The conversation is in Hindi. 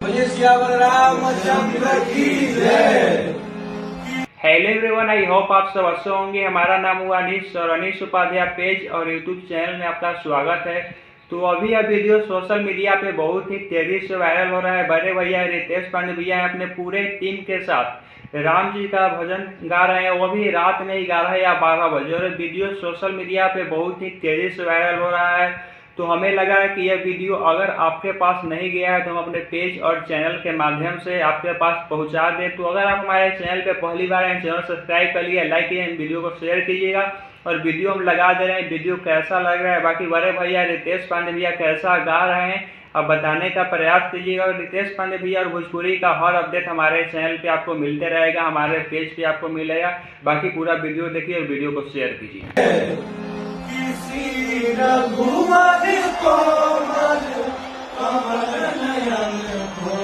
हेलो एवरीवन, आई होप आप सब अच्छे होंगे। हमारा नाम हुआ अनीश और अनीश उपाध्याय पेज और यूट्यूब चैनल में आपका स्वागत है। तो अभी यह वीडियो सोशल मीडिया पे बहुत ही तेजी से वायरल हो रहा है। बड़े भैया रितेश पांडे भैया अपने पूरे टीम के साथ राम जी का भजन गा रहे हैं, वो भी रात में ही 11 या 12 बजे। और वीडियो सोशल मीडिया पे बहुत ही तेजी से वायरल हो रहा है। तो हमें लगा है कि यह वीडियो अगर आपके पास नहीं गया है तो हम अपने पेज और चैनल के माध्यम से आपके पास पहुंचा दें। तो अगर आप हमारे चैनल पे पहली बार हैं, चैनल सब्सक्राइब कर लिए, लाइक कीजिए, वीडियो को शेयर कीजिएगा और वीडियो हम लगा दे रहे हैं। वीडियो कैसा लग रहा है, बाकी बड़े भैया रितेश पांडे भैया कैसा गा रहे हैं, अब बताने का प्रयास कीजिएगा। और रितेश पांडे भैया और भोजपुरी का हर अपडेट हमारे चैनल पे आपको मिलते रहेगा, हमारे पेज पे आपको मिलेगा। बाकी पूरा वीडियो देखिए और वीडियो को शेयर कीजिए। रघुवर कोमल कमल नयन को